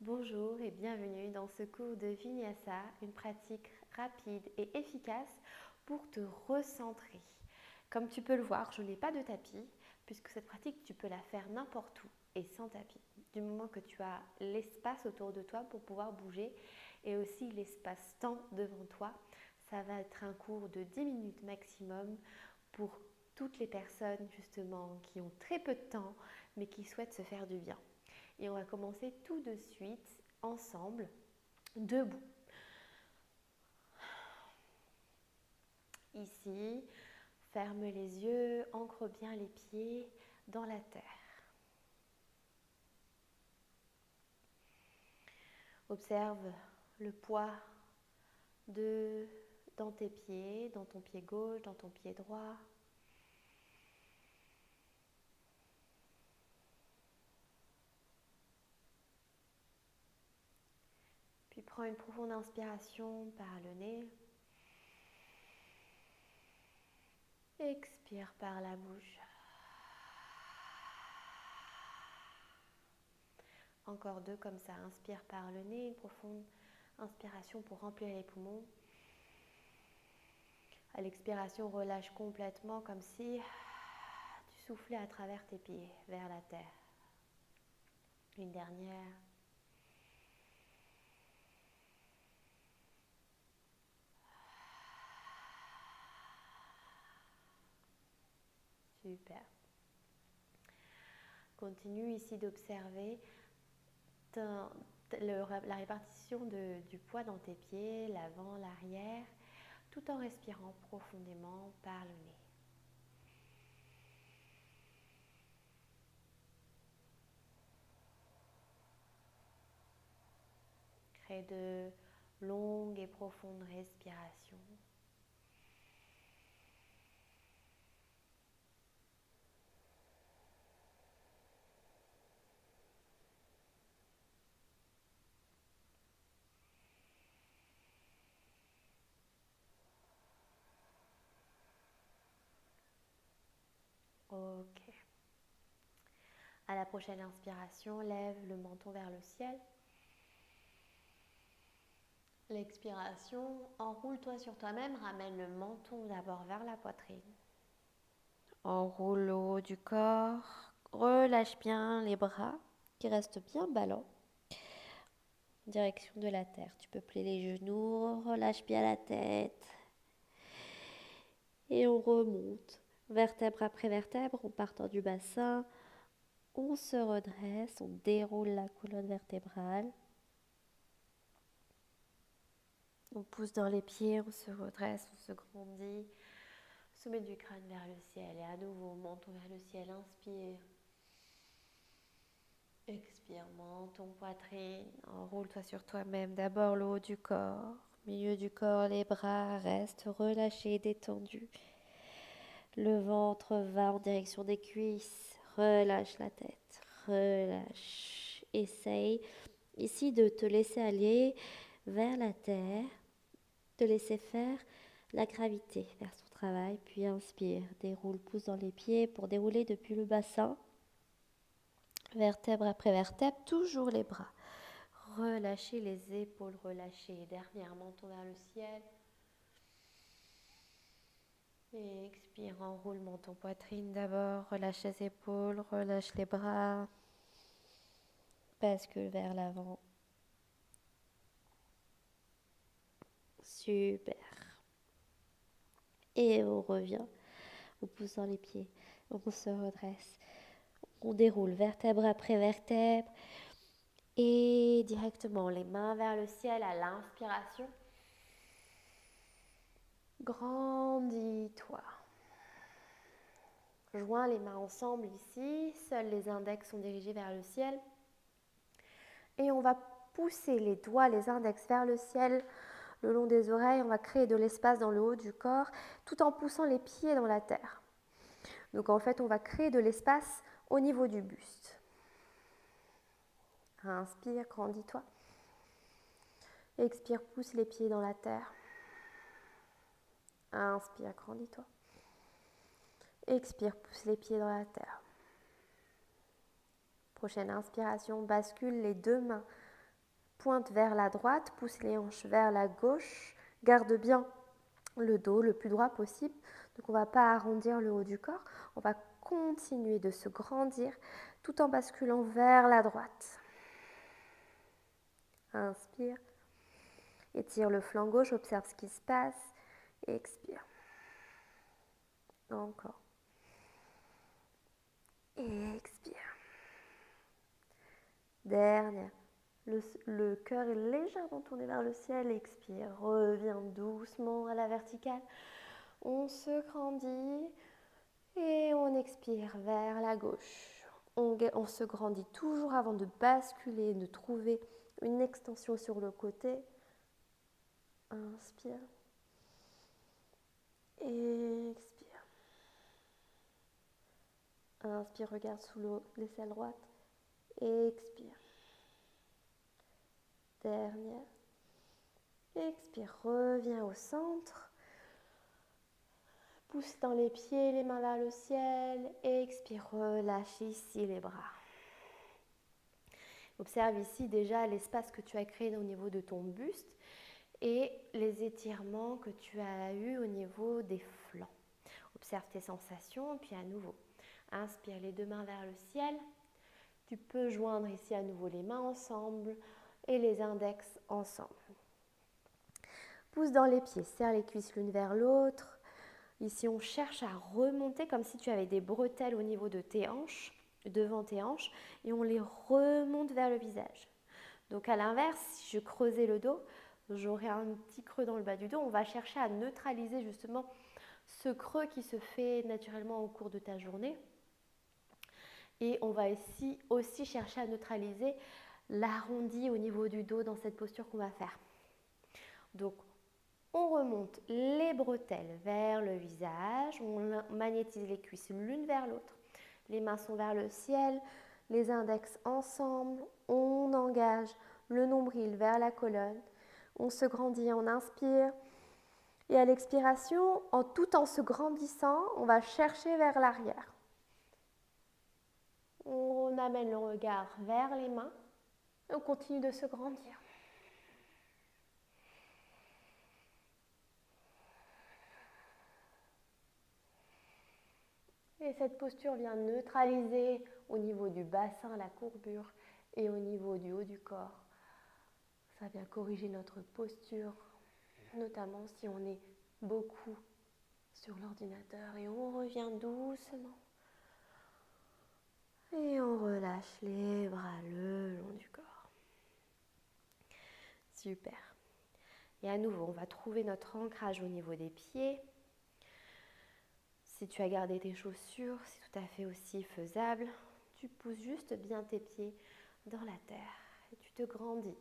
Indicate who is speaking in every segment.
Speaker 1: Bonjour et bienvenue dans ce cours de Vinyasa, une pratique rapide et efficace pour te recentrer. Comme tu peux le voir, je n'ai pas de tapis puisque cette pratique tu peux la faire n'importe où et sans tapis. Du moment que tu as l'espace autour de toi pour pouvoir bouger et aussi l'espace-temps devant toi, ça va être un cours de 10 minutes maximum pour toutes les personnes justement qui ont très peu de temps mais qui souhaitent se faire du bien. Et on va commencer tout de suite ensemble, debout. Ici, ferme les yeux, ancre bien les pieds dans la terre. Observe le poids dans tes pieds, dans ton pied gauche, dans ton pied droit. Puis prends une profonde inspiration par le nez. Expire par la bouche. Encore deux comme ça. Inspire par le nez, une profonde inspiration pour remplir les poumons. À l'expiration, relâche complètement comme si tu soufflais à travers tes pieds vers la terre. Une dernière. Super. Continue ici d'observer la répartition du poids dans tes pieds, l'avant, l'arrière, tout en respirant profondément par le nez. Crée de longues et profondes respirations. Ok. À la prochaine inspiration, lève le menton vers le ciel. L'expiration, enroule-toi sur toi-même, ramène le menton d'abord vers la poitrine. Enroule le haut du corps, relâche bien les bras qui restent bien ballants en direction de la terre. Tu peux plier les genoux, relâche bien la tête et on remonte vertèbre après vertèbre en partant du bassin. On se redresse, on déroule la colonne vertébrale. On pousse dans les pieds, on se redresse, on se grandit. Sommet du crâne vers le ciel et à nouveau menton vers le ciel. Inspire. Expire, menton, poitrine. Enroule-toi sur toi-même. D'abord le haut du corps, milieu du corps, les bras restent relâchés, détendus. Le ventre va en direction des cuisses. Relâche la tête. Relâche. Essaye ici de te laisser aller vers la terre, de laisser faire la gravité vers son travail, puis inspire, déroule, pousse dans les pieds pour dérouler depuis le bassin, vertèbre après vertèbre, toujours les bras. Relâchez les épaules, relâchez dernière menton vers le ciel. Et expire, enroule menton, poitrine d'abord, relâche les épaules, relâche les bras. Bascule vers l'avant. Super. Et on revient. On pousse dans les pieds. On se redresse. On déroule vertèbre après vertèbre. Et directement les mains vers le ciel à l'inspiration. Grandis-toi. Joins les mains ensemble ici. Seuls les index sont dirigés vers le ciel. Et on va pousser les doigts, les index vers le ciel, le long des oreilles. On va créer de l'espace dans le haut du corps, tout en poussant les pieds dans la terre. Donc en fait, on va créer de l'espace au niveau du buste. Inspire, grandis-toi. Expire, pousse les pieds dans la terre. Inspire, grandis-toi. Expire, pousse les pieds dans la terre. Prochaine inspiration, bascule les deux mains Pointe vers la droite, pousse les hanches vers la gauche. Garde bien le dos le plus droit possible. Donc on ne va pas arrondir le haut du corps. On va continuer de se grandir tout en basculant vers la droite. Inspire. Étire le flanc gauche, observe ce qui se passe. Expire. Encore. Expire. Dernière. Le cœur est légèrement tourné vers le ciel. Expire. Reviens doucement à la verticale. On se grandit et on expire vers la gauche. On se grandit toujours avant de basculer, de trouver une extension sur le côté. Inspire. Expire. Inspire, regarde sous l'aisselle droite. Expire. Dernière. Expire, reviens au centre. Pousse dans les pieds, les mains vers le ciel. Expire, relâche ici les bras. Observe ici déjà l'espace que tu as créé au niveau de ton buste et les étirements que tu as eus au niveau des flancs. Observe tes sensations, puis à nouveau. Inspire les deux mains vers le ciel. Tu peux joindre ici à nouveau les mains ensemble et les index ensemble. Pousse dans les pieds, serre les cuisses l'une vers l'autre. Ici, on cherche à remonter comme si tu avais des bretelles au niveau de tes hanches, devant tes hanches, et on les remonte vers le visage. Donc à l'inverse, si je creusais le dos, j'aurais un petit creux dans le bas du dos. On va chercher à neutraliser justement ce creux qui se fait naturellement au cours de ta journée. Et on va ici aussi chercher à neutraliser l'arrondi au niveau du dos dans cette posture qu'on va faire. Donc, on remonte les bretelles vers le visage, on magnétise les cuisses l'une vers l'autre. Les mains sont vers le ciel, les index ensemble, on engage le nombril vers la colonne. On se grandit, on inspire. Et à l'expiration, tout en se grandissant, on va chercher vers l'arrière. On amène le regard vers les mains et on continue de se grandir. Et cette posture vient neutraliser au niveau du bassin la courbure et au niveau du haut du corps. Ça vient corriger notre posture, notamment si on est beaucoup sur l'ordinateur. Et on revient doucement. Et on relâche les bras le long du corps. Super. Et à nouveau, on va trouver notre ancrage au niveau des pieds. Si tu as gardé tes chaussures, c'est tout à fait aussi faisable. Tu pousses juste bien tes pieds dans la terre et tu te grandis.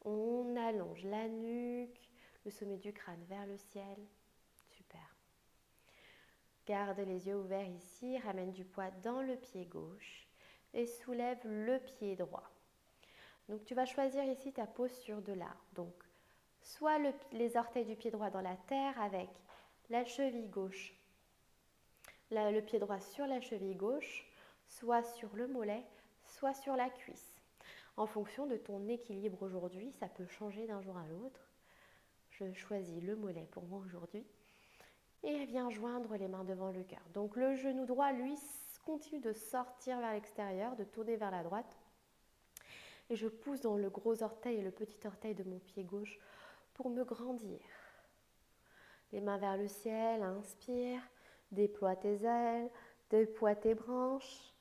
Speaker 1: On allonge la nuque, le sommet du crâne vers le ciel. Super. Garde les yeux ouverts ici, ramène du poids dans le pied gauche et soulève le pied droit. Donc tu vas choisir ici ta posture de là. Donc soit les orteils du pied droit dans la terre avec la cheville gauche, le pied droit sur la cheville gauche, soit sur le mollet, soit sur la cuisse. En fonction de ton équilibre aujourd'hui, ça peut changer d'un jour à l'autre. Je choisis le mollet pour moi aujourd'hui. Et viens joindre les mains devant le cœur. Donc le genou droit, lui, continue de sortir vers l'extérieur, de tourner vers la droite. Et je pousse dans le gros orteil et le petit orteil de mon pied gauche pour me grandir. Les mains vers le ciel, inspire, déploie tes ailes, déploie tes branches,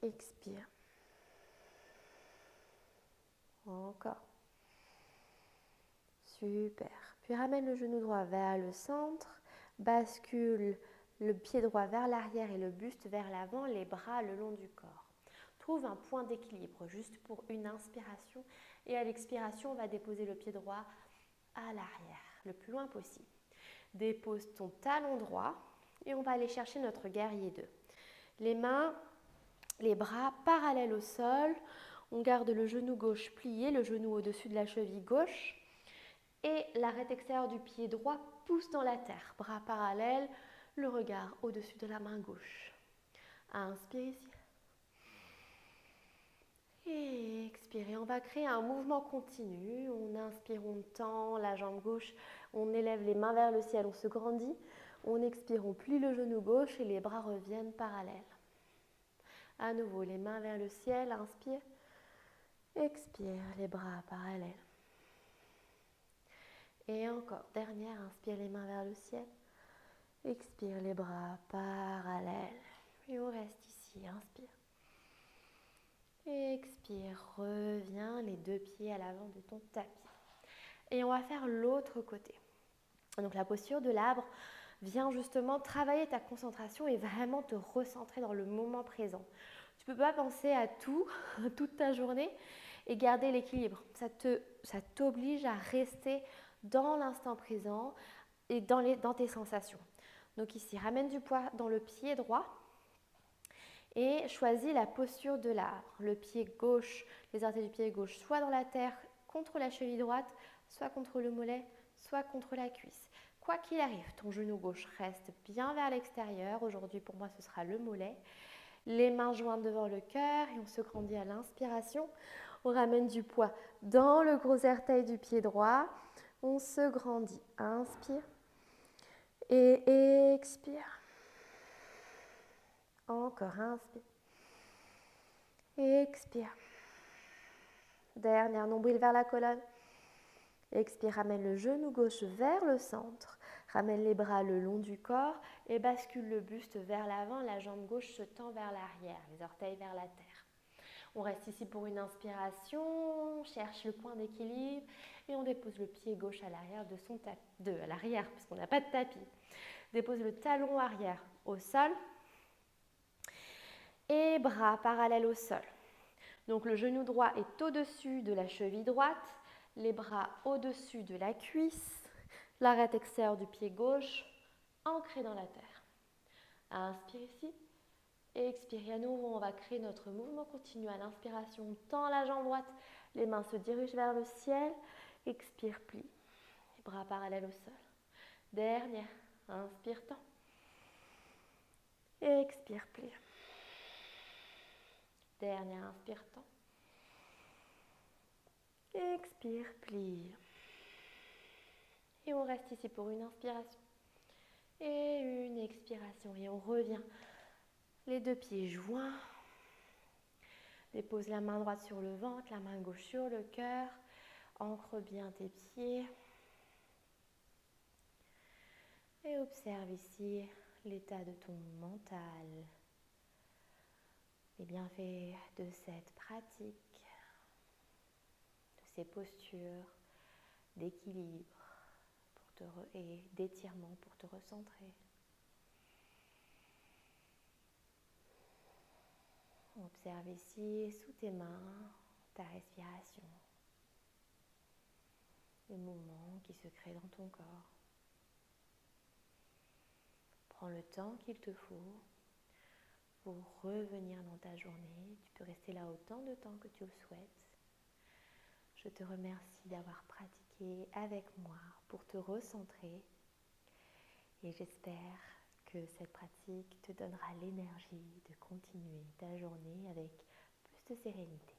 Speaker 1: expire. Encore. Super. Puis ramène le genou droit vers le centre, bascule le pied droit vers l'arrière et le buste vers l'avant, les bras le long du corps. Trouve un point d'équilibre juste pour une inspiration et à l'expiration, on va déposer le pied droit à l'arrière, le plus loin possible. Dépose ton talon droit et on va aller chercher notre guerrier 2. Les mains, les bras parallèles au sol. On garde le genou gauche plié, le genou au-dessus de la cheville gauche. Et l'arête extérieure du pied droit pousse dans la terre. Bras parallèles, le regard au-dessus de la main gauche. Inspire ici. Et expire. expire et on va créer un mouvement continu. On inspire, on tend la jambe gauche, on élève les mains vers le ciel, on se grandit. On expire, on plie le genou gauche et les bras reviennent parallèles. À nouveau, les mains vers le ciel, inspire, expire, les bras parallèles. Et encore, dernière, inspire les mains vers le ciel, expire les bras parallèles. Et on reste ici, inspire. Expire, reviens les deux pieds à l'avant de ton tapis. Et on va faire l'autre côté. Donc la posture de l'arbre vient justement travailler ta concentration et vraiment te recentrer dans le moment présent. Tu ne peux pas penser à tout, toute ta journée et garder l'équilibre. Ça t'oblige à rester dans l'instant présent et dans tes sensations. Donc ici, ramène du poids dans le pied droit et choisis la posture de l'arbre. Le pied gauche, les orteils du pied gauche, soit dans la terre contre la cheville droite, soit contre le mollet, soit contre la cuisse. Quoi qu'il arrive, ton genou gauche reste bien vers l'extérieur. Aujourd'hui, pour moi, ce sera le mollet. Les mains jointes devant le cœur et on se grandit à l'inspiration. On ramène du poids dans le gros orteil du pied droit. On se grandit. Inspire et expire. Encore, inspire. Expire. Dernière, nombril vers la colonne. Expire, ramène le genou gauche vers le centre. Ramène les bras le long du corps et bascule le buste vers l'avant. La jambe gauche se tend vers l'arrière, les orteils vers la terre. On reste ici pour une inspiration, on cherche le point d'équilibre et on dépose le pied gauche à l'arrière de son tapis, à l'arrière puisqu'on n'a pas de tapis. Dépose le talon arrière au sol et bras parallèles au sol. Donc le genou droit est au-dessus de la cheville droite, les bras au-dessus de la cuisse, l'arête extérieure du pied gauche ancré dans la terre. Inspire ici. Et expire. À nouveau, on va créer notre mouvement continu. À l'inspiration, on tend la jambe droite, les mains se dirigent vers le ciel. Expire, plie. Les bras parallèles au sol. Dernière. Inspire, tend. Et expire, plie. Dernière, inspire, tend. Expire, plie. Et on reste ici pour une inspiration et une expiration. Et on revient. Les deux pieds joints. Dépose la main droite sur le ventre, la main gauche sur le cœur. Ancre bien tes pieds. Et observe ici l'état de ton mental. Les bienfaits de cette pratique, de ces postures d'équilibre et d'étirement pour te recentrer. Observe ici, sous tes mains, ta respiration, les mouvements qui se créent dans ton corps. Prends le temps qu'il te faut pour revenir dans ta journée. Tu peux rester là autant de temps que tu le souhaites. Je te remercie d'avoir pratiqué avec moi pour te recentrer et j'espère que cette pratique te donnera l'énergie de continuer ta journée avec plus de sérénité.